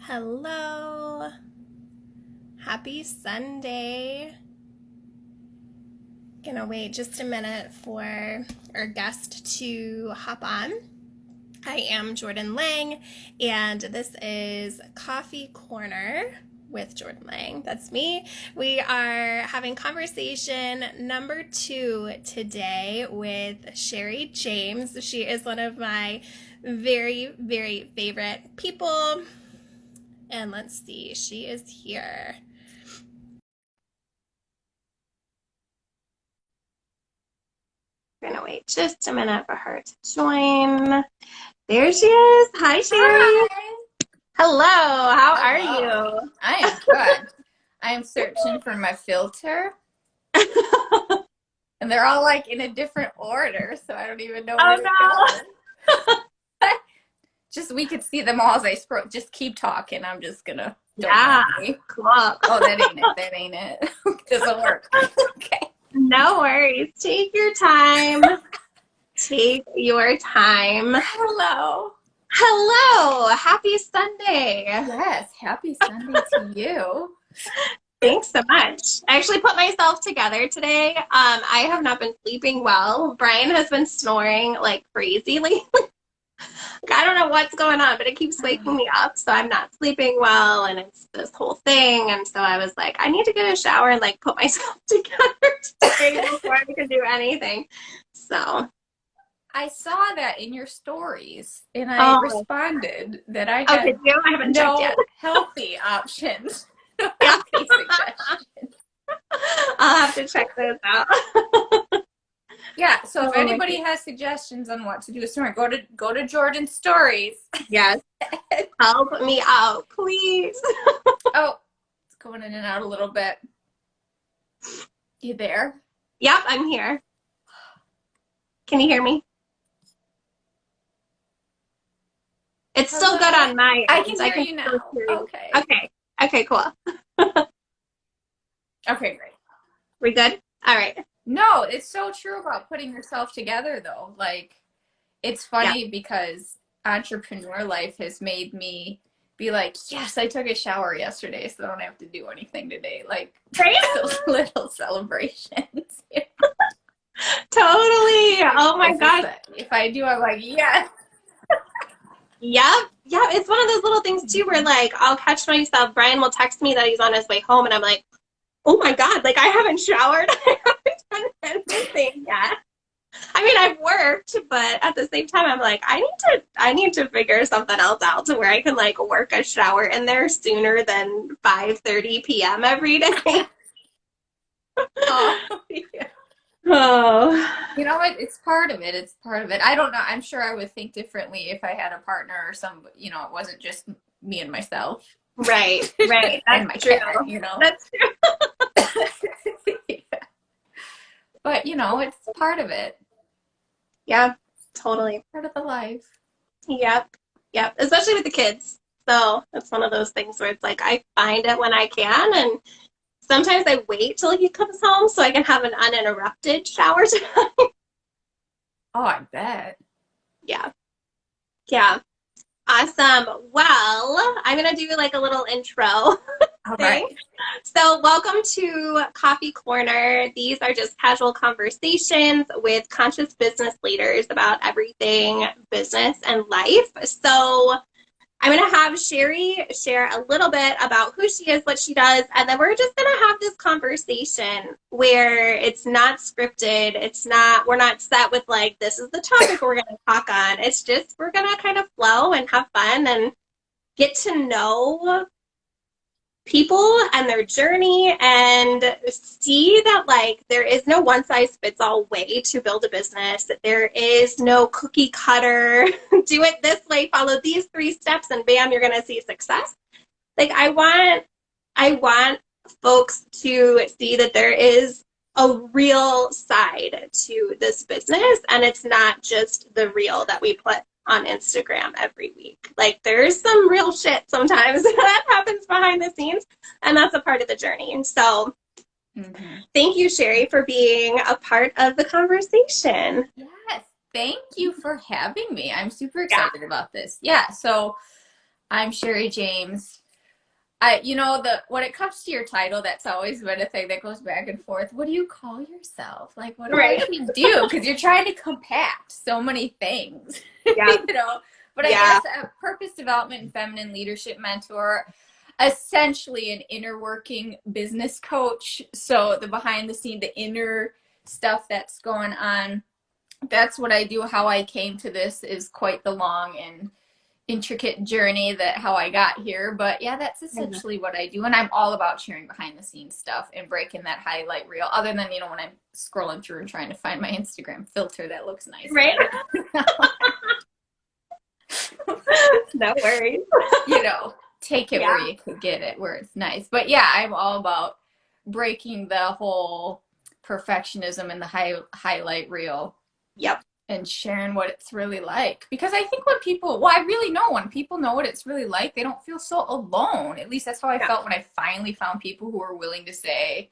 Hello. Happy Sunday. Gonna wait just a minute for our guest to hop on. I am Jordan Lang, and this is Coffee Corner with Jordan Lang. That's me. We are having conversation number 2 today with Cheri James. She is one of my very, very favorite people. And let's see, she is here. We're gonna wait just a minute for her to join. There she is. Hi, Cheri. Hi. Hello. How are Hello. you? I am good. I am searching for my filter, and they're all like in a different order, so I don't even know Oh where to no. go. Just we could see them all as I scroll. Just keep talking. I'm just gonna. Don't Yeah. mind me. Cool. Oh, that ain't it. That ain't it. Doesn't work. Okay. No worries. Take your time. Take your time. Hello. Hello. Happy Sunday. Yes. Happy Sunday to you. Thanks so much. I actually put myself together today. I have not been sleeping well. Brian has been snoring like crazy lately. I don't know what's going on, but it keeps waking me up, so I'm not sleeping well, and it's this whole thing. And so I was like, I need to get a shower and like put myself together today before I can do anything. So, I saw that in your stories, and I oh, responded that I oh, did had you? I haven't checked yet. no healthy options, no Yeah, healthy suggestions. I'll have to check those out. Yeah, so if Oh my anybody goodness. has suggestions on what to do with summer, go to Jordan's stories. Yes, help me out, please. Oh, it's going in and out a little bit. You there? Yep, I'm here. Can you hear me? It's still good Hello? on my I end. can I hear can you still now. hear you. Okay. Okay. Okay, cool. Okay, great. We good? All right. No, it's so true about putting yourself together though. Like it's Yeah. funny because entrepreneur life has made me be like, yes, I took a shower yesterday, so I don't have to do anything today. Like Right? those little celebrations. Totally. Oh my gosh. If I do, I'm like, yes. Yep. Yeah. It's one of those little things too where like I'll catch myself. Brian will text me that he's on his way home and I'm like, oh my God, like I haven't showered. I haven't done anything yet. I mean, I've worked, but at the same time, I'm like, I need to figure something else out to where I can like work a shower in there sooner than 5:30 p.m. every day. Oh, yeah. Oh, You know what? It's part of it. It's part of it. I don't know. I'm sure I would think differently if I had a partner or some, it wasn't just me and myself right, right. and That's my cat, true. That's true. But, it's part of it, Yeah, totally. part of the life. Yep, yep. Especially with the kids. So it's one of those things where it's like I find it when I can, and sometimes I wait till he comes home so I can have an uninterrupted shower time. Oh, I bet. Yeah, yeah. Awesome. Well, I'm going to do like a little intro All thing. right. So, welcome to Coffee Corner. These are just casual conversations with conscious business leaders about everything business and life. So, I'm going to have Cheri share a little bit about who she is, what she does, and then we're just going to have this conversation where it's not scripted. We're not set with like, this is the topic we're going to talk on. It's just, we're going to kind of flow and have fun and get to know people and their journey and see that like there is no one size fits all way to build a business. There is no cookie cutter, do it this way, follow these 3 steps and bam, you're going to see success. Like I want folks to see that there is a real side to this business and it's not just the reel that we put on Instagram every week. Like there's some real shit sometimes that happens behind the scenes and that's a part of the journey. And so thank you, Cheri, for being a part of the conversation. Yes. Thank you for having me. I'm super Yeah. excited about this. Yeah. So, I'm Cheri James. When it comes to your title, that's always been a thing that goes back and forth. What do you call yourself? Like, what do I Right. even do? Because you're trying to compact so many things, Yeah. you know. But I Yeah. guess a purpose development and feminine leadership mentor, essentially an inner working business coach. So the behind the scene, the inner stuff that's going on, that's what I do. How I came to this is quite the long and intricate journey that how I got here. But yeah, that's essentially what I do. And I'm all about sharing behind the scenes stuff and breaking that highlight reel. Other than, when I'm scrolling through and trying to find my Instagram filter that looks nice. Right. No worries. Take it Yeah. where you could get it, where it's nice. But yeah, I'm all about breaking the whole perfectionism and the highlight reel Yep. and sharing what it's really like. Because I think I really know when people know what it's really like, they don't feel so alone. At least that's how I Yeah. felt when I finally found people who were willing to say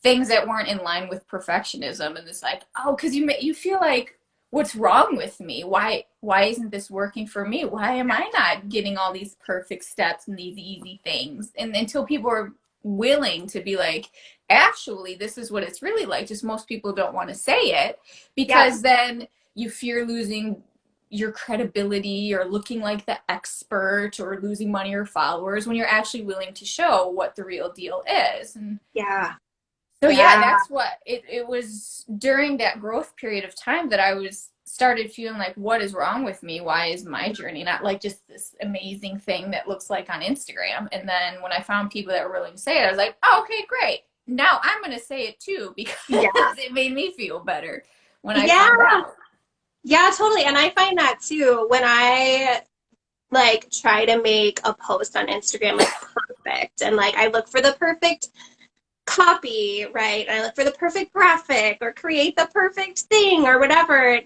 things that weren't in line with perfectionism. And it's like, oh, because you feel like, what's wrong with me? Why isn't this working for me? Why am I not getting all these perfect steps and these easy things? And until people are willing to be like, actually, this is what it's really like, just most people don't want to say it, Yep. because then you fear losing your credibility or looking like the expert or losing money or followers when you're actually willing to show what the real deal is. And Yeah. so yeah, Yeah. that's what it was during that growth period of time that I was started feeling like, what is wrong with me? Why is my journey not like just this amazing thing that looks like on Instagram? And then when I found people that were willing to say it, I was like, oh, okay, great. Now I'm going to say it too, because Yeah. it made me feel better when I Yeah. found out. Yeah, totally. And I find that too when I like try to make a post on Instagram like perfect and like I look for the perfect copy, right? And I look for the perfect graphic or create the perfect thing or whatever,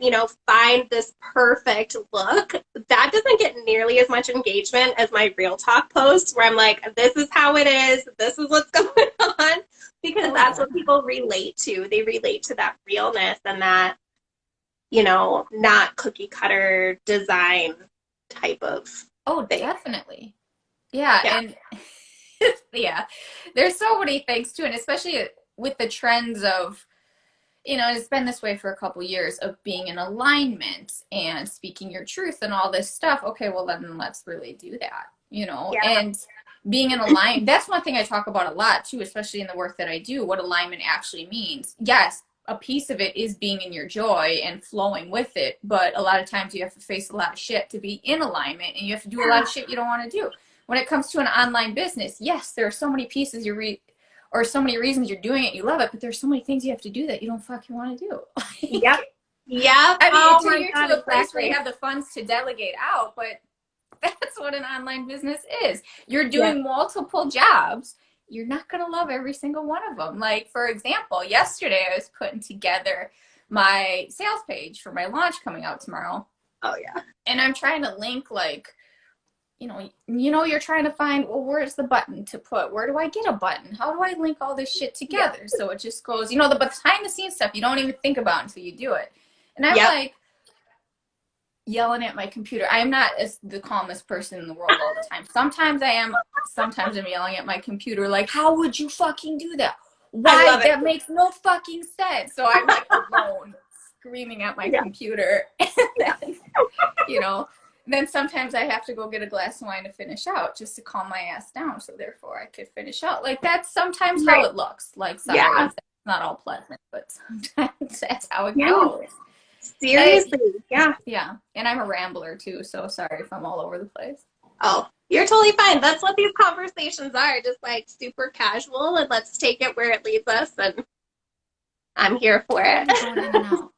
find this perfect look. That doesn't get nearly as much engagement as my real talk posts where I'm like, this is how it is, this is what's going on, because Oh, that's yeah. what people relate to. They relate to that realness and that, not cookie cutter design type of Oh, thing. definitely. Yeah. Yeah. And yeah, there's so many things too. And especially with the trends of, it's been this way for a couple years of being in alignment and speaking your truth and all this stuff. Okay, well, then let's really do that, Yeah. and being in alignment. That's one thing I talk about a lot too, especially in the work that I do, what alignment actually means. Yes, a piece of it is being in your joy and flowing with it, but a lot of times you have to face a lot of shit to be in alignment, and you have to do a lot of shit you don't want to do. When it comes to an online business, yes, there are so many pieces or so many reasons you're doing it, you love it, but there's so many things you have to do that you don't fucking want to do. Yep. Yep. I mean, Oh until my you're God, to a place where you exactly. have the funds to delegate out, but that's what an online business is. You're Yeah. doing multiple jobs. You're not going to love every single one of them. Like, for example, yesterday I was putting together my sales page for my launch coming out tomorrow. Oh yeah. And I'm trying to link you're trying to find, well, where's the button to put? Where do I get a button? How do I link all this shit Yeah. together? So it just goes, the behind the scenes stuff you don't even think about until you do it. And I'm Yep. like yelling at my computer. I'm not the calmest person in the world all the time. Sometimes I am. Sometimes I'm yelling at my computer like, how would you fucking do that? I Why? love it. That makes no fucking sense. So I'm like alone screaming at my Yeah. computer. And Yeah. then, you know, then sometimes I have to go get a glass of wine to finish out just to calm my ass down. So therefore I could finish out. Like that's sometimes how Right. it looks. Like sorry, Yeah. that's not all pleasant, but sometimes that's how it Yeah. goes. Seriously. Yeah. Yeah, and I'm a rambler too, so sorry if I'm all over the place. Oh, you're totally fine. That's what these conversations are. Just like super casual and let's take it where it leads us and I'm here for it. Totally going in and out.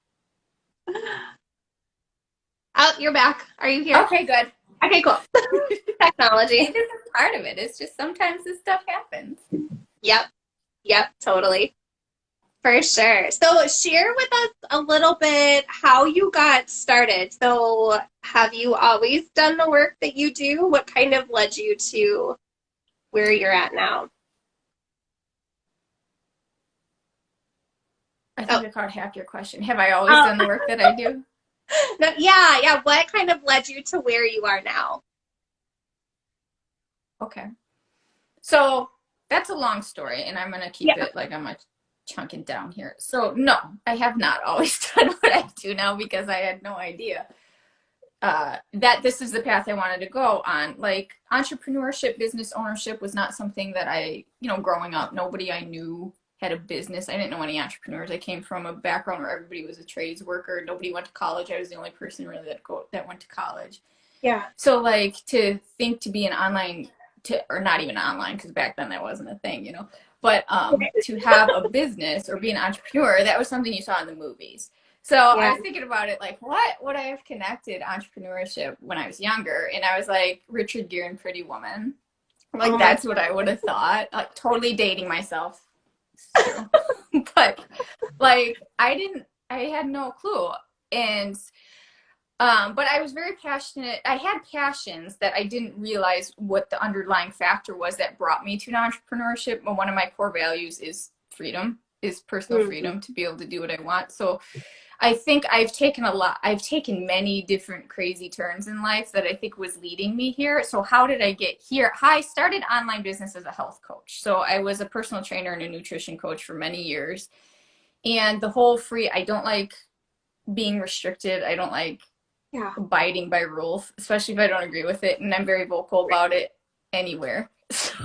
Oh, you're back. Are you here? Okay, good. Okay, cool. It Technology. isn't part of it. It's just sometimes this stuff happens. Yep. Yep, totally. For sure. So share with us a little bit how you got started. So have you always done the work that you do? What kind of led you to where you're at now? I Oh, think I caught half your question. Have I always oh done the work that I do? no, yeah, yeah. What kind of led you to where you are now? Okay. So that's a long story, and I'm gonna keep Yeah. it like I'm chunking down here. So no, I have not always done what I do now because I had no idea that this is the path I wanted to go on. Like entrepreneurship, business ownership was not something that I, growing up, nobody I knew had a business. I didn't know any entrepreneurs. I came from a background where everybody was a trades worker. Nobody went to college. I was the only person really that went to college. Yeah. So like to think to be an online or not even online because back then that wasn't a thing, but to have a business or be an entrepreneur, that was something you saw in the movies. So I Yeah. was thinking about it like, what would I have connected entrepreneurship when I was younger? And I was like, Richard Gere and Pretty Woman. Like Oh my that's what I would have thought. Like totally dating myself. It's true. But like I had no clue. And but I was very passionate. I had passions that I didn't realize what the underlying factor was that brought me to entrepreneurship. But one of my core values is freedom, is personal freedom to be able to do what I want. So I think I've taken many different crazy turns in life that I think was leading me here. So how did I get here? I started online business as a health coach. So I was a personal trainer and a nutrition coach for many years. And the whole I don't like being restricted. I don't like yeah. abiding by rules, especially if I don't agree with it. And I'm very vocal about it anywhere.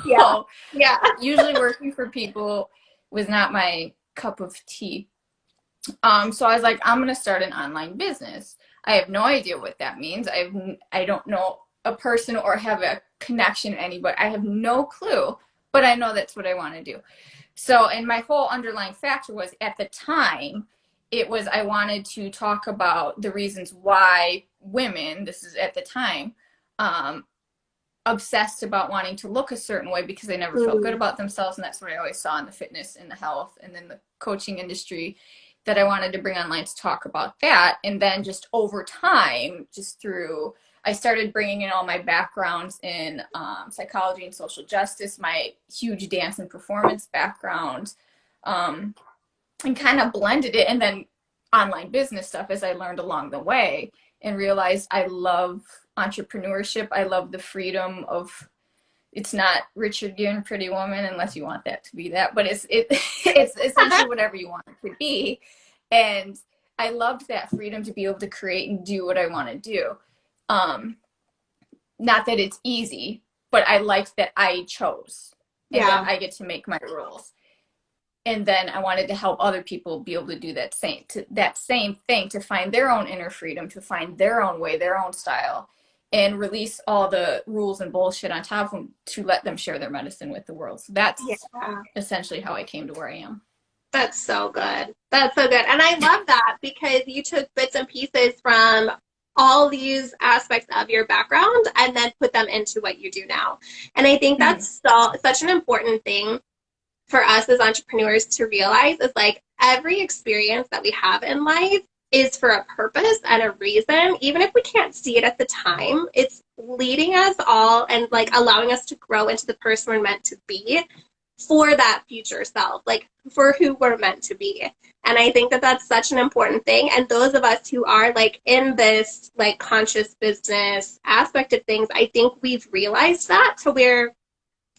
Yeah. So Yeah. usually working for people was not my cup of tea. So I was like, I'm gonna start an online business. I have no idea what that means. I don't know a person or have a connection to anybody. I have no clue, but I know that's what I want to do. So, and my whole underlying factor was at the time, it was I wanted to talk about the reasons why women, this is at the time, um, obsessed about wanting to look a certain way because they never felt good about themselves. And that's what I always saw in the fitness and the health and then the coaching industry that I wanted to bring online to talk about that. And then just over time, just through, I started bringing in all my backgrounds in psychology and social justice, my huge dance and performance background, um, and kind of blended it. And then online business stuff as I learned along the way and realized I love entrepreneurship. I love the freedom of it's not Richard Gere and Pretty Woman unless you want that to be that, but it's essentially whatever you want it to be. And I loved that freedom to be able to create and do what I want to do. Um, Not that it's easy, but I liked that I chose and that Yeah. I get to make my rules. And then I wanted to help other people be able to do that same thing, to find their own inner freedom, to find their own way, their own style, and release all the rules and bullshit on top of them to let them share their medicine with the world. So that's Yeah. essentially how I came to where I am. That's so good. That's so good. And I love that because you took bits and pieces from all these aspects of your background and then put them into what you do now. And I think Mm-hmm. that's such an important thing for us as entrepreneurs to realize is like every experience that we have in life is for a purpose and a reason. Even if we can't see it at the time, it's leading us all and like allowing us to grow into the person we're meant to be for that future self, like for who we're meant to be. And I think that that's such an important thing. And those of us who are like in this like conscious business aspect of things, I think we've realized that to where,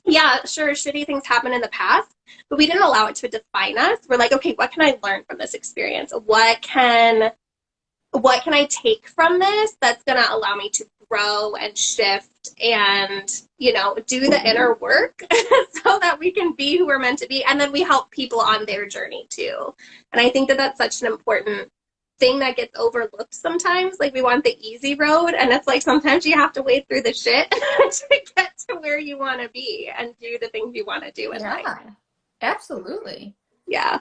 yeah, sure, shitty things happened in the past, but we didn't allow it to define us. We're like, okay, what can I learn from this experience? What can I take from this that's going to allow me to grow and shift and, do the inner work so that we can be who we're meant to be. And then we help people on their journey too. And I think that that's such an important thing that gets overlooked sometimes. Like we want the easy road, and it's like sometimes you have to wade through the shit to get to where you want to be and do the things you want to do in life. Yeah, absolutely. Yeah.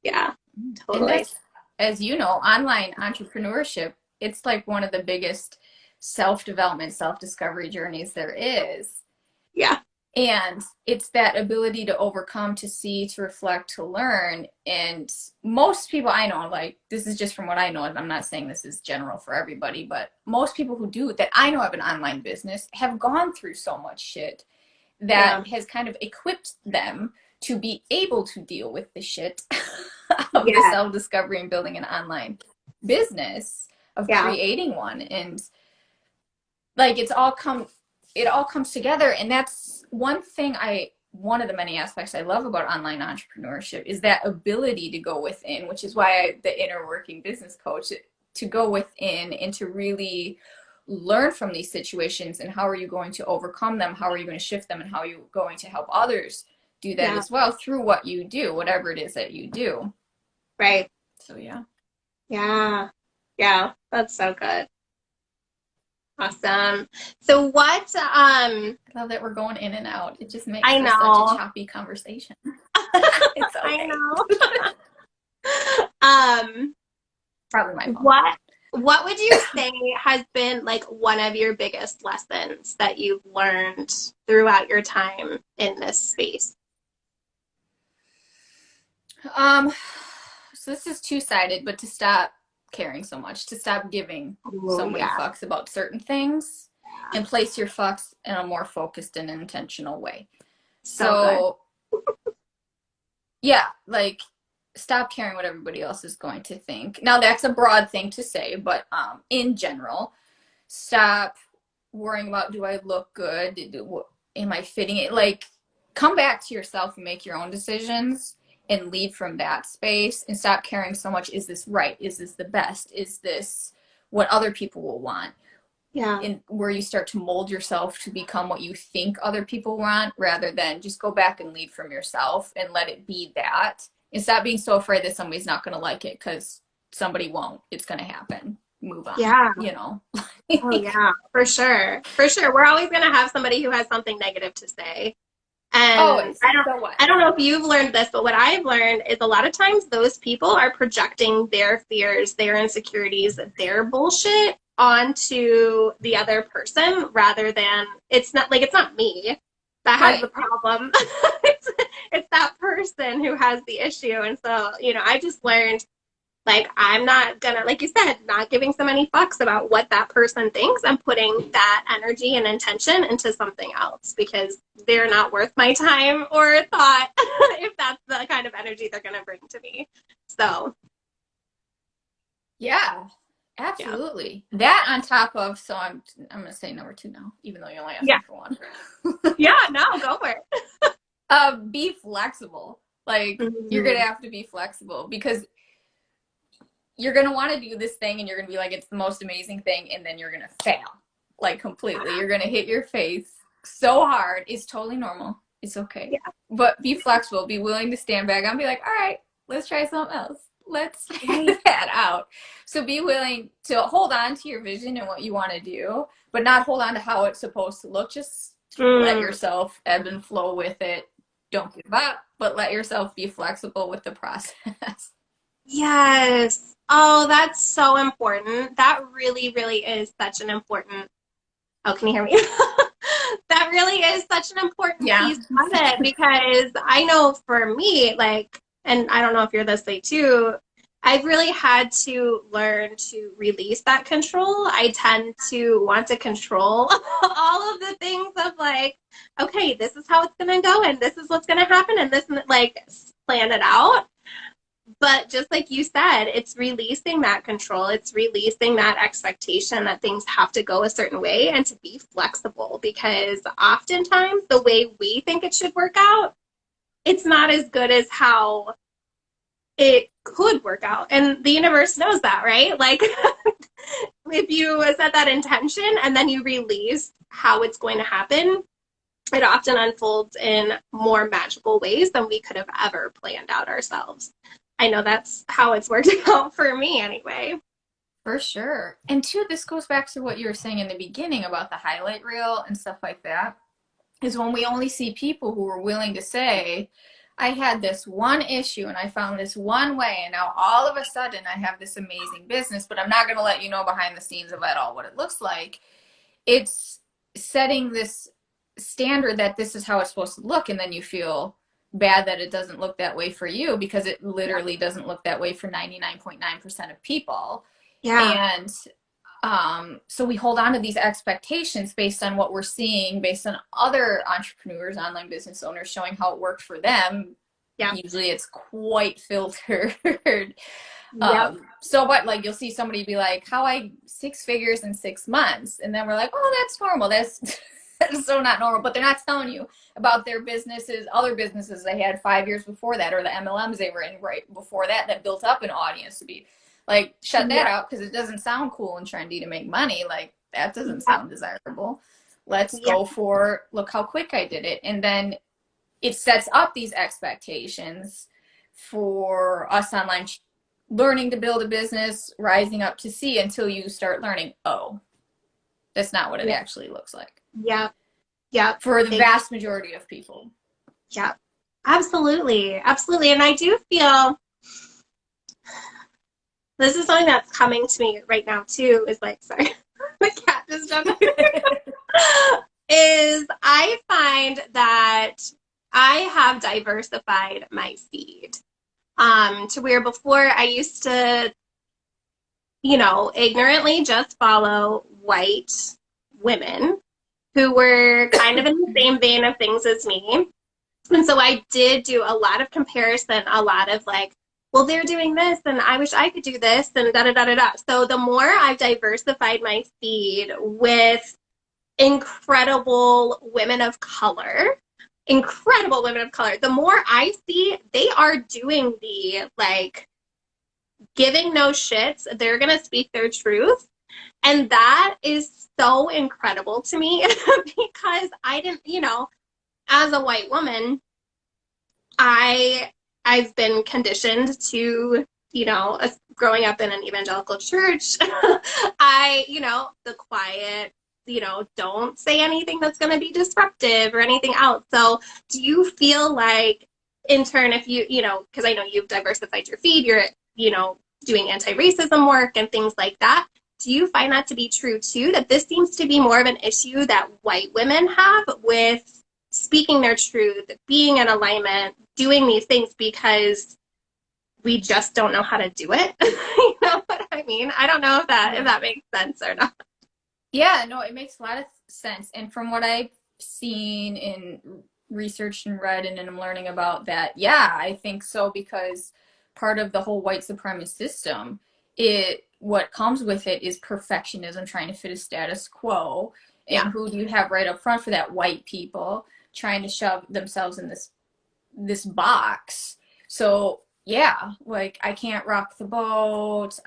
Yeah. And Totally. that's, as you know, online entrepreneurship, it's like one of the biggest self-development, self-discovery journeys there is. Yeah. And it's that ability to overcome, to see, to reflect, to learn. And most people I know, like this is just from what I know, and I'm not saying this is general for everybody, but most people who do that I know have an online business have gone through so much shit Yeah. that has kind of equipped them to be able to deal with the shit of the Yeah. self-discovery and building an online business, of Yeah. creating one. And like it's all come it all comes together. And that's one of the many aspects I love about online entrepreneurship is that ability to go within, which is why the inner working business coach, to go within and to really learn from these situations, and how are you going to overcome them, how are you going to shift them, and how are you going to help others do that Yeah. as well through what you do, whatever it is that you do. Right. So yeah. Yeah. Yeah. That's so good. Awesome. So what, I love that we're going in and out. It just makes I this such a know. choppy conversation. It's I okay. know. Um, Probably my fault. what would you say has been like one of your biggest lessons that you've learned throughout your time in this space? Um, so this is two-sided, but to stop caring so much, to stop giving Oh, so many yeah. fucks about certain things, and place your fucks in a more focused and intentional way. So good. So yeah, like stop caring what everybody else is going to think. Now that's a broad thing to say, but in general, stop worrying about, do I look good? Am I fitting it? Like, come back to yourself and make your own decisions and lead from that space, and stop caring so much. Is this right? Is this the best? Is this what other people will want? Yeah. And where you start to mold yourself to become what you think other people want, rather than just go back and lead from yourself and let it be that. And stop being so afraid that somebody's not going to like it, because somebody won't. It's going to happen. Move on, Yeah. you know? Oh, yeah. For sure. For sure. We're always going to have somebody who has something negative to say. And Always. So what? I don't know if you've learned this, but what I've learned is a lot of times those people are projecting their fears, their insecurities, their bullshit onto the other person, rather than, it's not me that has Right. the problem. it's, it's that person who has the issue. And so, I just learned, like, I'm not gonna, like you said, not giving so many fucks about what that person thinks. I'm putting that energy and intention into something else, because they're not worth my time or thought if that's the kind of energy they're gonna bring to me. So, Yeah. yeah. Absolutely. That on top of, so I'm gonna say number two now, even though you only asked Yeah. me for one. Yeah, no, go for it. Be flexible. Like, you're gonna Mm-hmm. have to be flexible, because you're gonna want to do this thing and you're gonna be like, it's the most amazing thing, and then you're gonna fail, like, completely. You're gonna hit your face so hard. It's totally normal. It's okay. Yeah. But be flexible, be willing to stand back and be like, all right, let's try something else. Let's Right. figure that out. So be willing to hold on to your vision and what you want to do, but not hold on to how it's supposed to look. Just let Mm. yourself ebb and flow with it. Don't give up, but let yourself be flexible with the process. Yes. Oh, that's so important. That really, really is such an important. Oh, can you hear me? That really is such an important Yeah. piece of it, because I know for me, like, and I don't know if you're this way too, I've really had to learn to release that control. I tend to want to control all of the things of, like, okay, this is how it's going to go, and this is what's going to happen, and this, like, plan it out. But just like you said, it's releasing that control. It's releasing that expectation that things have to go a certain way, and to be flexible, because oftentimes the way we think it should work out, it's not as good as how it could work out. And the universe knows that, right? Like, if you set that intention and then you release how it's going to happen, it often unfolds in more magical ways than we could have ever planned out ourselves. I know that's how it's worked out for me anyway. For sure. And two, this goes back to what you were saying in the beginning about the highlight reel and stuff like that, is when we only see people who are willing to say, I had this one issue and I found this one way, and now all of a sudden I have this amazing business, but I'm not going to let you know behind the scenes of it all what it looks like. It's setting this standard that this is how it's supposed to look, and then you feel bad that it doesn't look that way for you, because it literally doesn't look that way for 99.9% of people. Yeah. And so we hold on to these expectations based on what we're seeing, based on other entrepreneurs, online business owners showing how it worked for them. Yeah. Usually it's quite filtered. Yep. So what, like, you'll see somebody be like, how I 6 figures in 6 months. And then we're like, oh, that's normal. That's It's so not normal, but they're not telling you about their businesses, other businesses they had 5 years before that, or the MLMs they were in right before that, that built up an audience to be like, shut that Yeah. out because it doesn't sound cool and trendy to make money. Like, that doesn't Yeah. sound desirable. Let's Yeah. go for, look how quick I did it. And then it sets up these expectations for us online learning to build a business, rising up to see until you start learning, oh, that's not what it Yeah. actually looks like Yeah. Yeah. for the It- vast majority of people. yeah. Absolutely. Absolutely. And I do feel this is something that's coming to me right now too, is like, sorry, the cat just jumped is I find that I have diversified my feed. To where before I used to, ignorantly just follow white women who were kind of in the same vein of things as me. And so I did do a lot of comparison, a lot of like, well, they're doing this and I wish I could do this and da da da da da. So the more I've diversified my feed with incredible women of color, the more I see they are doing the like giving no shits. They're going to speak their truth. And that is so incredible to me because I didn't, as a white woman, I've been conditioned to, growing up in an evangelical church, the quiet, don't say anything that's going to be disruptive or anything else. So do you feel like in turn, if because I know you've diversified your feed, you're, doing anti-racism work and things like that. Do you find that to be true too, that this seems to be more of an issue that white women have with speaking their truth, being in alignment, doing these things because we just don't know how to do it? You know what I mean? I don't know if that makes sense or not. Yeah, no, it makes a lot of sense. And from what I've seen in research and read and I'm learning about that, yeah, I think so because part of the whole white supremacist system, what comes with it is perfectionism, trying to fit a status quo. And Yeah. who do you have right up front for that? White people trying to shove themselves in this box. So yeah, like I can't rock the boat.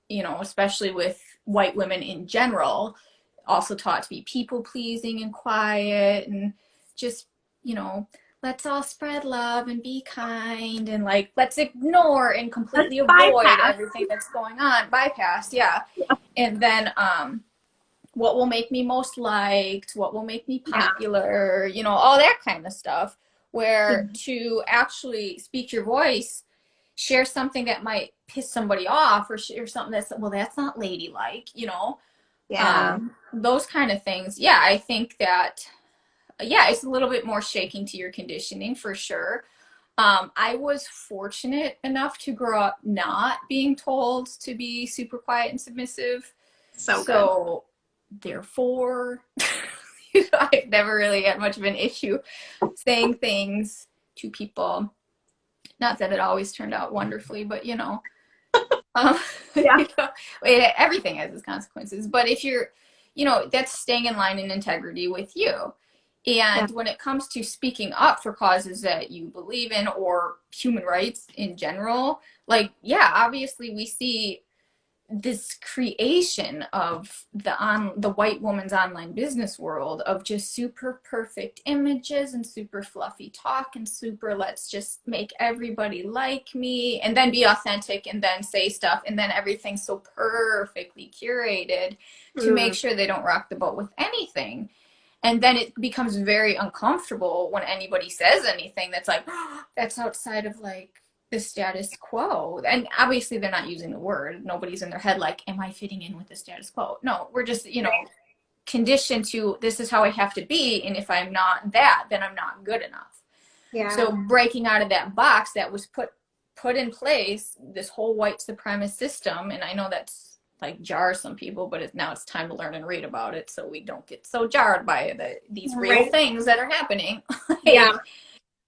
Especially with white women in general, also taught to be people pleasing and quiet and just, let's all spread love and be kind and like let's ignore and Let's completely avoid bypass. everything that's going on. Bypass, yeah. And then what will make me most liked, what will make me Yeah. popular, all that kind of stuff. Where Mhm. to actually speak your voice, share something that might piss somebody off, or share something that's, well, that's not ladylike, Yeah. those kind of things. Yeah, I think that, yeah, it's a little bit more shaking to your conditioning for sure. I was fortunate enough to grow up not being told to be super quiet and submissive. So good. So, therefore, I've never really had much of an issue saying things to people. Not that it always turned out wonderfully, but um, Yeah. everything has its consequences. But if you're, that's staying in line and integrity with you. Yeah. And when it comes to speaking up for causes that you believe in or human rights in general, like, yeah, obviously we see this creation of the white woman's online business world of just super perfect images and super fluffy talk and super let's just make everybody like me and then be authentic and then say stuff and then everything's so perfectly curated to make Mm. sure they don't rock the boat with anything. And then it becomes very uncomfortable when anybody says anything that's like, oh, that's outside of like the status quo. And obviously they're not using the word. Nobody's in their head like, am I fitting in with the status quo? No, we're just, conditioned to this is how I have to be. And if I'm not that, then I'm not good enough. So Yeah. breaking out of that box that was put in place, this whole white supremacist system, and I know that's like jars some people, but now it's time to learn and read about it so we don't get so jarred by these real Right. things that are happening. Yeah. Like,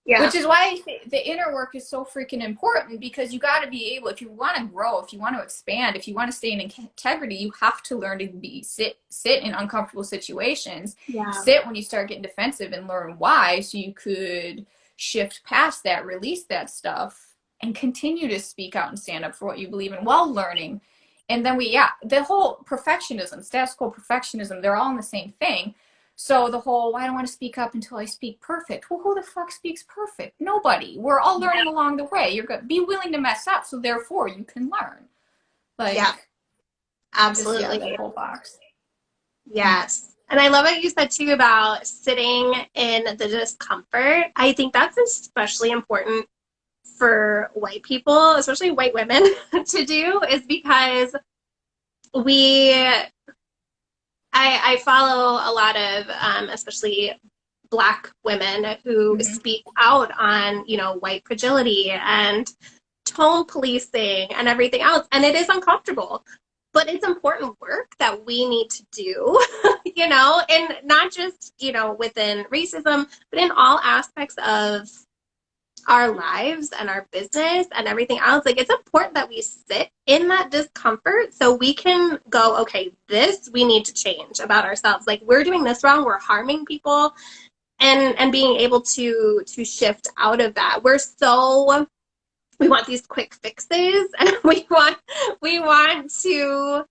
Which is why the inner work is so freaking important, because you got to be able, if you want to grow, if you want to expand, if you want to stay in integrity, you have to learn to sit in uncomfortable situations, Yeah. sit when you start getting defensive and learn why, so you could shift past that, release that stuff, and continue to speak out and stand up for what you believe in while learning. And then the whole perfectionism, status quo perfectionism, they're all in the same thing. So the whole, I don't want to speak up until I speak perfect. Well, who the fuck speaks perfect? Nobody. We're all learning along the way. You're going to be willing to mess up, so therefore you can learn. Yeah, absolutely. That whole box. Yes. And I love what you said too about sitting in the discomfort. I think that's especially important for white people, especially white women, to do, is because I follow a lot of, especially Black women who speak out on, white fragility and tone policing and everything else. And it is uncomfortable, but it's important work that we need to do, and not just, within racism, but in all aspects of our lives and our business and everything else. Like, it's important that we sit in that discomfort so we can go, okay, this we need to change about ourselves. Like, we're doing this wrong, we're harming people, and being able to shift out of that. We want these quick fixes, and we want to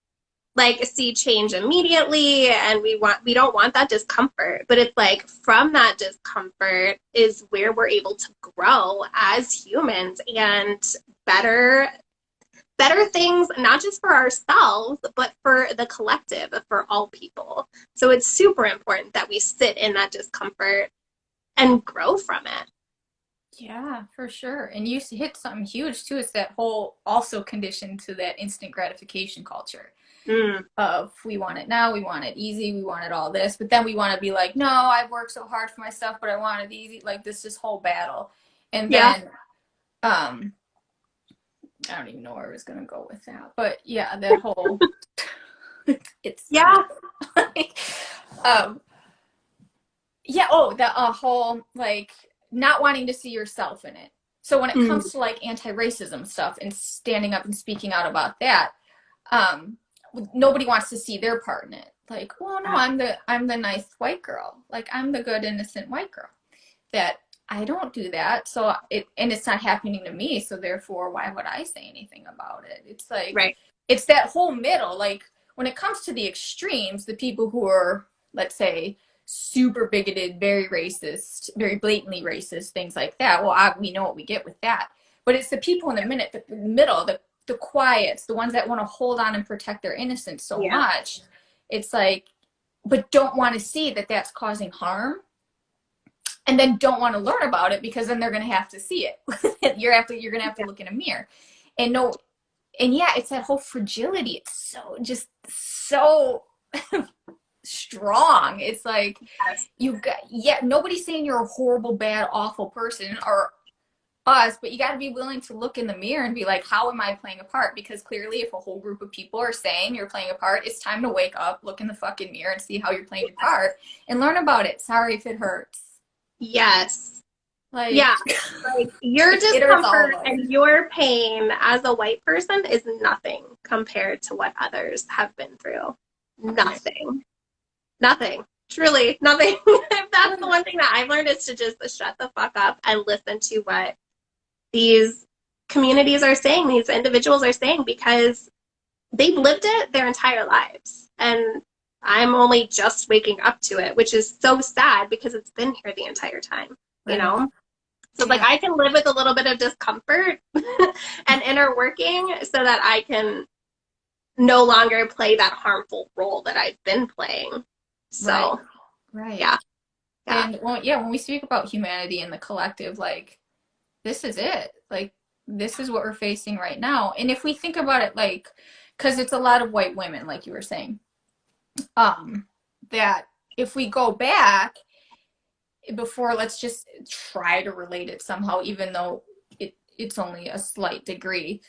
like see change immediately, and we don't want that discomfort. But it's like, from that discomfort is where we're able to grow as humans and better things, not just for ourselves, but for the collective, for all people. So it's super important that we sit in that discomfort and grow from it. Yeah, for sure. And you hit something huge too. It's that whole, also conditioned to that instant gratification culture of, we want it now, we want it easy, we want it all this, but then we want to be like, no, I've worked so hard for myself, but I want it easy. Like, this whole battle. And then I don't even know where I was gonna go with that, but yeah, that whole it's the whole, like, not wanting to see yourself in it. So when it comes to like anti-racism stuff and standing up and speaking out about that, nobody wants to see their part in it. Like, well, no, I'm the nice white girl. Like, I'm the good innocent white girl. That I don't do that. So it's not happening to me. So therefore, why would I say anything about it? It's like, it's that whole middle. Like, when it comes to the extremes, the people who are, let's say, super bigoted, very racist, very blatantly racist, things like that. Well, we know what we get with that. But it's the people in the middle, the quiets, the ones that want to hold on and protect their innocence so much. It's like, but don't want to see that that's causing harm. And then don't want to learn about it, because then they're going to have to see it. You're going to have to look in a mirror. And it's that whole fragility. It's so strong. It's like, nobody's saying you're a horrible, bad, awful person or us, but you got to be willing to look in the mirror and be like, how am I playing a part? Because clearly, if a whole group of people are saying you're playing a part, it's time to wake up, look in the fucking mirror, and see how you're playing your part and learn about it. Sorry if it hurts. Yes. Like, like, your discomfort and your pain as a white person is nothing compared to what others have been through. Nothing. Truly nothing. That's the one thing that I've learned, is to just shut the fuck up and listen to what these communities are saying, these individuals are saying, because they've lived it their entire lives. And I'm only just waking up to it, which is so sad, because it's been here the entire time, So like, I can live with a little bit of discomfort and inner working so that I can no longer play that harmful role that I've been playing. So, yeah. And when we speak about humanity and the collective, like, this is it. Like, this is what we're facing right now. And if we think about it, like, because it's a lot of white women, like you were saying, that if we go back before, let's just try to relate it somehow, even though it's only a slight degree.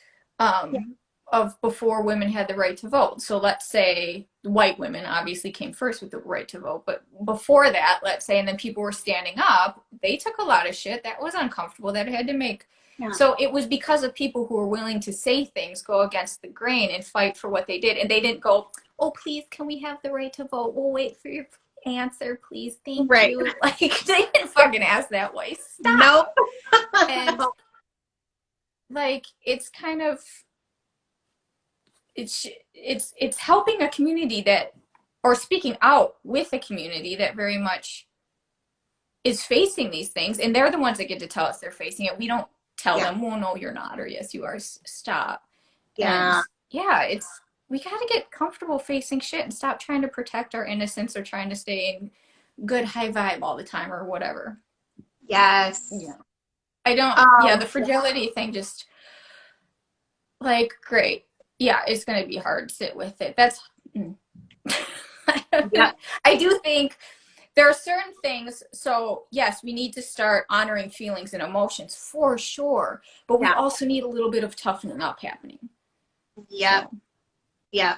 of before women had the right to vote. So let's say white women obviously came first with the right to vote, but before that, let's say, and then people were standing up, they took a lot of shit that was uncomfortable that had to make. Yeah. So it was because of people who were willing to say things, go against the grain, and fight for what they did. And they didn't go, oh, please, can we have the right to vote? We'll wait for your answer, please. Thank Right. you. Like, they didn't fucking ask that way. Nope. Stop. And, like, it's kind of, it's helping a community that, or speaking out with a community that very much is facing these things, and they're the ones that get to tell us they're facing it. We don't tell Yeah. them, well, no, you're not, or yes, you are. Stop. And Yeah. yeah, it's, we got to get comfortable facing shit and stop trying to protect our innocence or trying to stay in good high vibe all the time or whatever. Yes. Yeah. I don't, yeah, Um, the fragility thing just, like, great. Yeah, it's going to be hard. Sit with it. That's, yeah. I do think there are certain things. So, yes, we need to start honoring feelings and emotions for sure. But we Yeah. also need a little bit of toughening up happening. Yep. So, Yeah.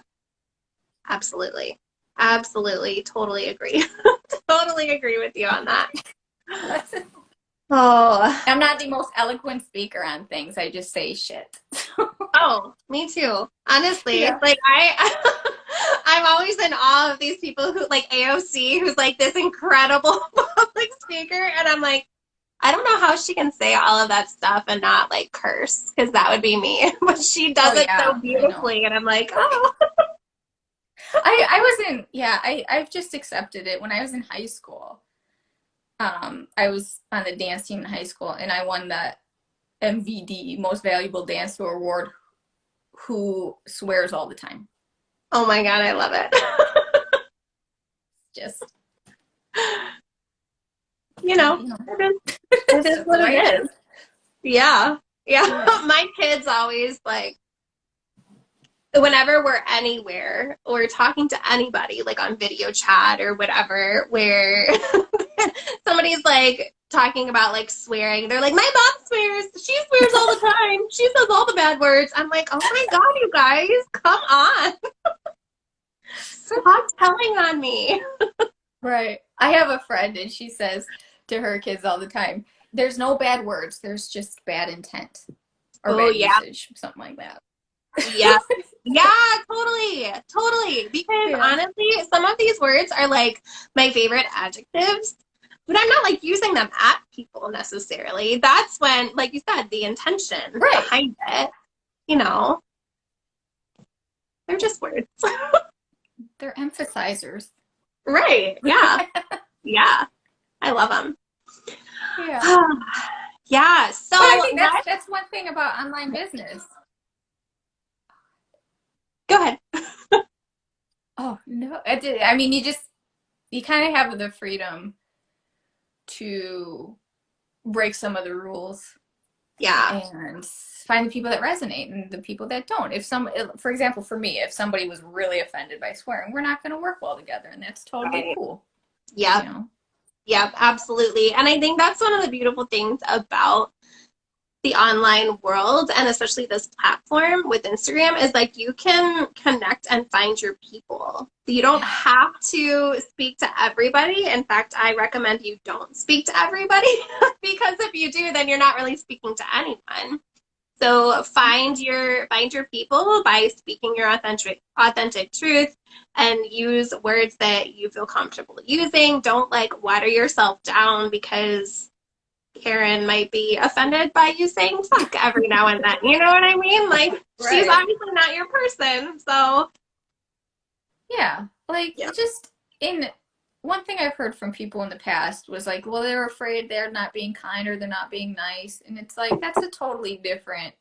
Absolutely. Absolutely. Totally agree. Totally agree with you on that. Oh. I'm not the most eloquent speaker on things. I just say shit. Oh, me too. Honestly, Yeah. like I'm always in awe of these people who like AOC, who's like this incredible public speaker, and I'm like, I don't know how she can say all of that stuff and not like curse, because that would be me. But she Oh, does it so yeah, I know. beautifully, and I'm like, oh, I wasn't, yeah, I've just accepted it. When I was in high school, I was on the dance team in high school, and I won the MVD, Most Valuable Dancer Award, who swears all the time. oh my God, I love it. Just, You know, you know, it it's is just the what way it it is. is. Yeah, yeah. Yeah. My kids always like whenever we're anywhere or talking to anybody, like on video chat or whatever, where somebody's like talking about like swearing, they're like, my mom swears. She swears all the time. She says all the bad words. I'm like, oh my God, you guys, come on. Stop telling on me. Right. I have a friend, and she says to her kids all the time, there's no bad words, there's just bad intent or Oh, bad yeah. usage, something like that. Yeah. Yeah, totally. Totally. Because Yeah. honestly, some of these words are like my favorite adjectives, but I'm not like using them at people necessarily. That's when, like you said, the intention Right. behind it, you know, they're just words. They're emphasizers. Right. Yeah. Yeah. I love them. Yeah. Yeah. But I So think let's that's one thing about online business. go ahead. Oh, no. I mean, you kind of have the freedom to break some of the rules Yeah. and find the people that resonate and the people that don't. For example, for me, if somebody was really offended by swearing, we're not going to work well together, and that's totally Right. cool, Yeah. you know? Yeah. Absolutely. And I think that's one of the beautiful things about the online world and especially this platform with Instagram is like you can connect and find your people. You don't Yeah. have to speak to everybody. In fact, I recommend you don't speak to everybody because if you do, then you're not really speaking to anyone. So find your people by speaking your authentic truth and use words that you feel comfortable using. Don't like water yourself down because Karen might be offended by you saying fuck every now and then. You know what I mean? Like, she's Right. obviously not your person. So, Yeah. Like, yeah. just in one thing I've heard from people in the past was like, well, they're afraid they're not being kind or they're not being nice. And it's like, that's a totally different.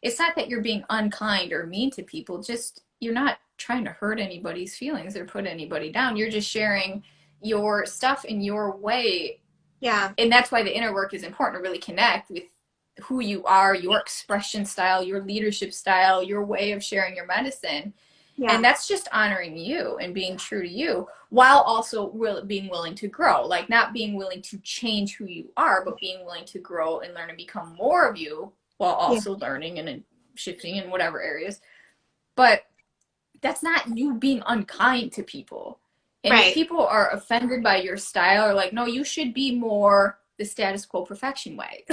It's not that you're being unkind or mean to people, just you're not trying to hurt anybody's feelings or put anybody down. You're just sharing your stuff in your way. Yeah. And that's why the inner work is important to really connect with who you are, your expression style, your leadership style, your way of sharing your medicine. Yeah. And that's just honoring you and being true to you while also being willing to grow. Like, not being willing to change who you are, but being willing to grow and learn and become more of you while Yeah. also learning and shifting in whatever areas. But that's not you being unkind to people. And if Right. people are offended by your style or like, no, you should be more the status quo perfection way.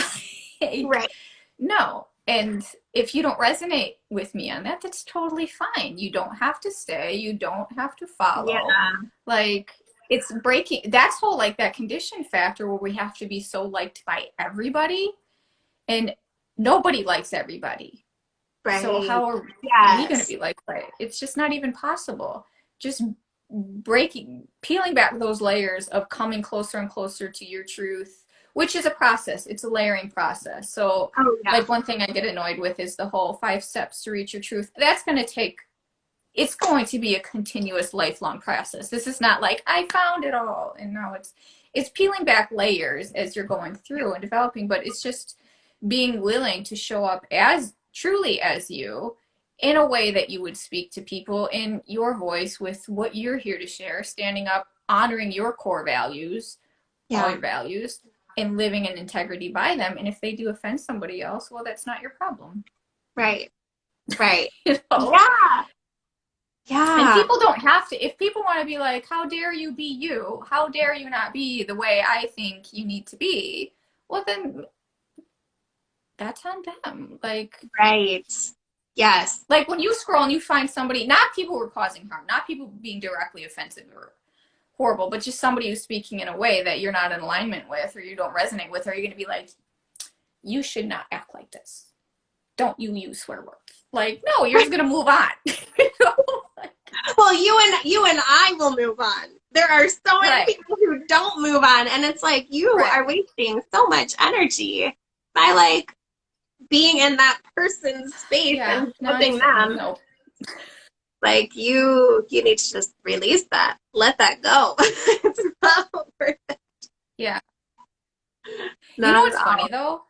Like, Right. no. And if you don't resonate with me on that, that's totally fine. You don't have to stay. You don't have to follow. Yeah. Like, it's breaking. That's whole, like, that condition factor where we have to be so liked by everybody. And nobody likes everybody. So Right. how are we going to Yes. be like that? It's just not even possible. Just peeling back those layers of coming closer and closer to your truth, which is a process. It's a layering process. So, Oh yeah. like, one thing I get annoyed with is the whole 5 steps to reach your truth. That's going to take, it's going to be a continuous lifelong process. This is not like I found it all and now it's peeling back layers as you're going through and developing, but it's just being willing to show up as truly as you in a way that you would speak to people in your voice with what you're here to share, standing up, honoring your core values, all Yeah. your values, and living in integrity by them. And if they do offend somebody else, well, that's not your problem. Right. Right. You know? Yeah. And Yeah. people don't have to, if people want to be like, how dare you be you? How dare you not be the way I think you need to be? Well, then that's on them. Right. Yes. Like when you scroll and you find somebody, not people who are causing harm, not people being directly offensive or horrible, but just somebody who's speaking in a way that you're not in alignment with or you don't resonate with, are you going to be like, you should not act like this? Don't you use swear words? Like, no, you're just going to move on. You know? Well, you and I will move on. There are so many Right, people who don't move on, and it's like you right. are wasting so much energy by like being in that person's space Yeah, and no, judging them. no. Like you need to just release that. Let that go. It's not worth it. Yeah. You know Not at what's funny all. though?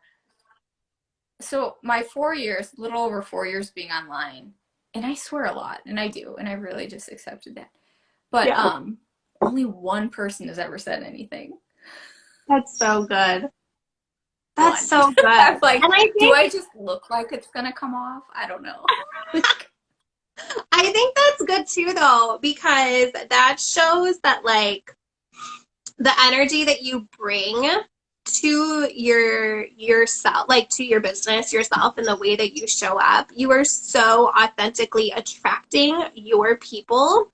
So my 4 years, a little over 4 years being online, and I swear a lot, and I do, and I really just accepted that. But Yeah. only one person has ever said anything. That's so good. That's One. so good. I'm And like, I do think I just look like it's gonna come off? I don't know. I think that's good too though, because that shows that like the energy that you bring to yourself, like to your business, yourself, and the way that you show up, you are so authentically attracting your people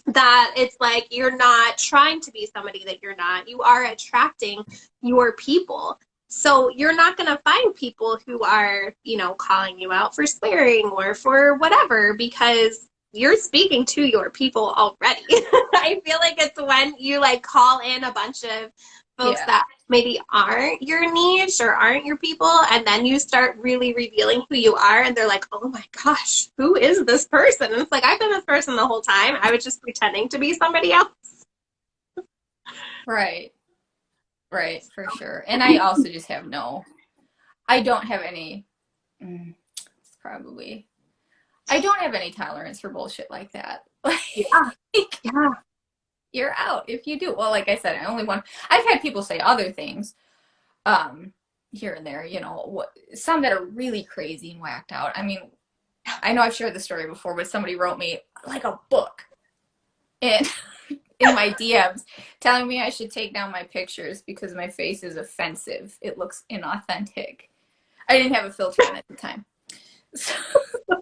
that it's like you're not trying to be somebody that you're not. You are attracting your people. So you're not going to find people who are, calling you out for swearing or for whatever because you're speaking to your people already. I feel like it's when you like call in a bunch of folks Yeah. that maybe aren't your niche or aren't your people, and then you start really revealing who you are, and they're like, oh my gosh, who is this person? And it's like, I've been this person the whole time. I was just pretending to be somebody else. Right. Right, for sure. And I also just have I don't have any, it's probably, I don't have any tolerance for bullshit like that. Yeah, Like, yeah, you're out if you do. Well, like I said, I only want, I've had people say other things, um, here and there, some that are really crazy and whacked out. I mean, I know I've shared the story before, but somebody wrote me like a book in in my DMs telling me I should take down my pictures because my face is offensive. It looks inauthentic. I didn't have a filter on at the time. So,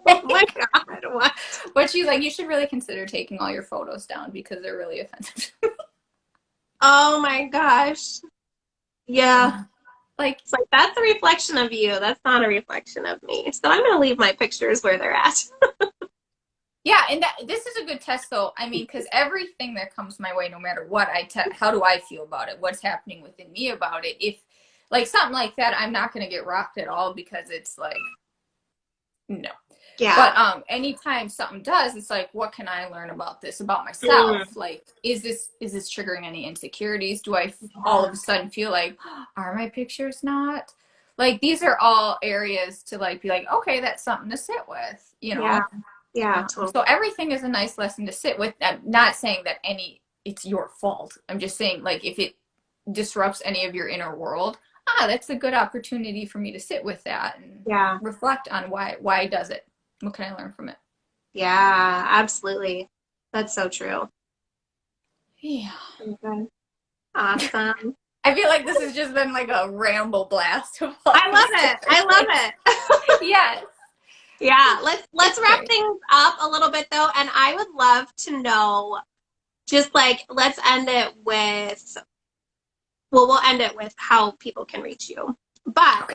oh my god, what? but she's like, you should really consider taking all your photos down because they're really offensive. Oh my gosh. Yeah. Yeah. Like, It's like, that's a reflection of you. That's not a reflection of me. So I'm going to leave my pictures where they're at. yeah, and this is a good test though. I mean, because everything that comes my way, no matter what, how do I feel about it? What's happening within me about it? If like something like that, I'm not going to get rocked at all because it's like, no. Yeah. But anytime something does, it's like, what can I learn about this about Mm, myself? Like, is this triggering any insecurities? Do I all of a sudden feel like, are my pictures not? Like these are all areas to like be like, okay, that's something to sit with, you yeah. know. Yeah. So Totally. everything is a nice lesson to sit with. I'm not saying that it's your fault. I'm just saying like if it disrupts any of your inner world, that's a good opportunity for me to sit with that and Yeah. reflect on why does it? What can I learn from it? Yeah, absolutely. That's so true. Yeah. Okay. Awesome. I feel like this has just been like a ramble blast of all I love these it. different I love things. it. Yes, Yeah, let's it's wrap great. things up a little bit though, and I would love to know just like let's end it with we'll end it with how people can reach you. Okay.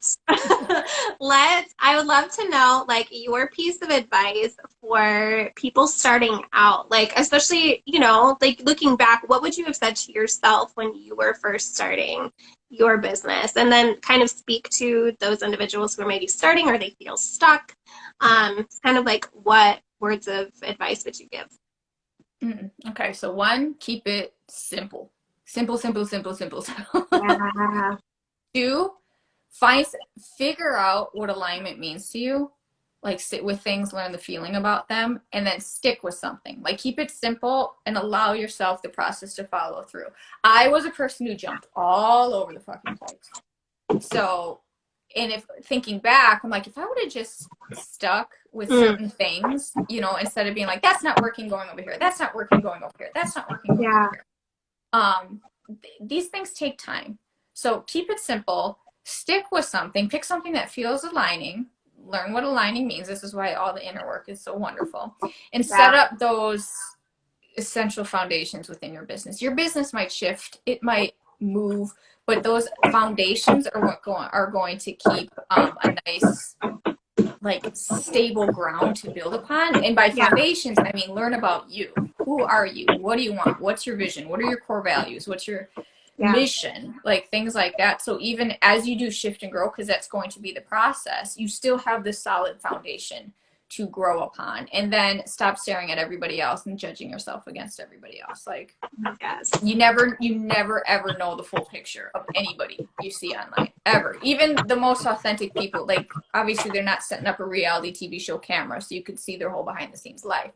But I would love to know like your piece of advice for people starting out, like especially, like looking back, what would you have said to yourself when you were first starting your business? And then kind of speak to those individuals who are maybe starting or they feel stuck. It's kind of like what words of advice would you give? Okay, so one, keep it simple. Simple, simple, simple, simple, simple. Yeah. Two, find figure out what alignment means to you. Like sit with things, learn the feeling about them, and then stick with something. Like keep it simple and allow yourself the process to follow through. I was a person who jumped all over the fucking place. So, and if thinking back, I'm like, if I would have just stuck with Mm, certain things, instead of being like, that's not working, going over here, that's not working, going over here, that's not working, going over yeah. here. These things take time. So keep it simple, stick with something, pick something that feels aligning, learn what aligning means. This is why all the inner work is so wonderful. And Yeah. set up those essential foundations within your business. Your business might shift, it might move, but those foundations are what are going to keep a nice like stable ground to build upon. And by Yeah. foundations, I mean learn about you. Who are you? What do you want? What's your vision? What are your core values? What's your Yeah. mission? Like things like that. So even as you do shift and grow, because that's going to be the process, you still have this solid foundation to grow upon. And then stop staring at everybody else and judging yourself against everybody else. Like Yes. you never ever know the full picture of anybody you see online ever. Even the most authentic people, like obviously they're not setting up a reality TV show camera so you could see their whole behind the scenes life.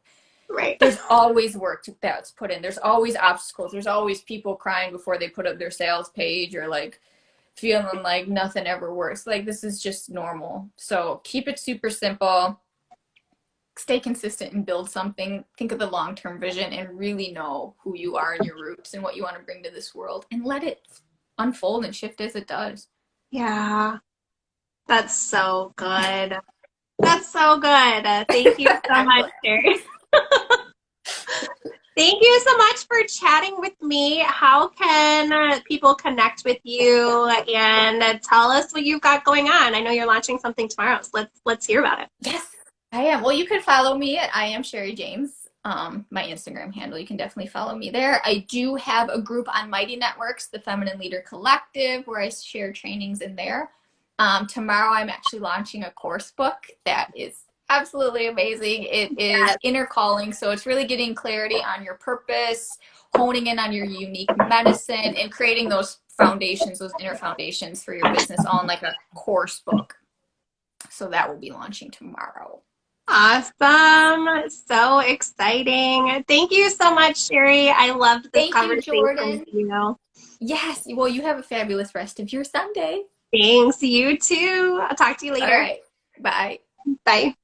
Right. There's always work that's put in. There's always obstacles. There's always people crying before they put up their sales page or like feeling like nothing ever works. Like this is just normal. So keep it super simple, stay consistent and build something. Think of the long-term vision and really know who you are and your roots and what you want to bring to this world and let it unfold and shift as it does. Yeah. That's so good. That's so good. Thank you so I'm much, glad. Cheri. Thank you so much for chatting with me. How can people connect with you and tell us what you've got going on? I know you're launching something tomorrow, so let's hear about it. Yes, I am. Well, you can follow me at I am Cheri James. My Instagram handle. You can definitely follow me there. I do have a group on Mighty Networks, the Feminine Leader Collective, where I share trainings in there. Tomorrow, I'm actually launching a course book that is absolutely amazing. It is Yes. inner calling, so it's really getting clarity on your purpose, honing in on your unique medicine, and creating those foundations, those inner foundations for your business, all in like a course book. So that will be launching tomorrow. Awesome. So exciting. Thank you so much, Cheri. I loved this Thank you, conversation with Jordan. you. Yes. Well, you have a fabulous rest of your Sunday. Thanks. You too. I'll talk to you All later. right. Bye. Bye.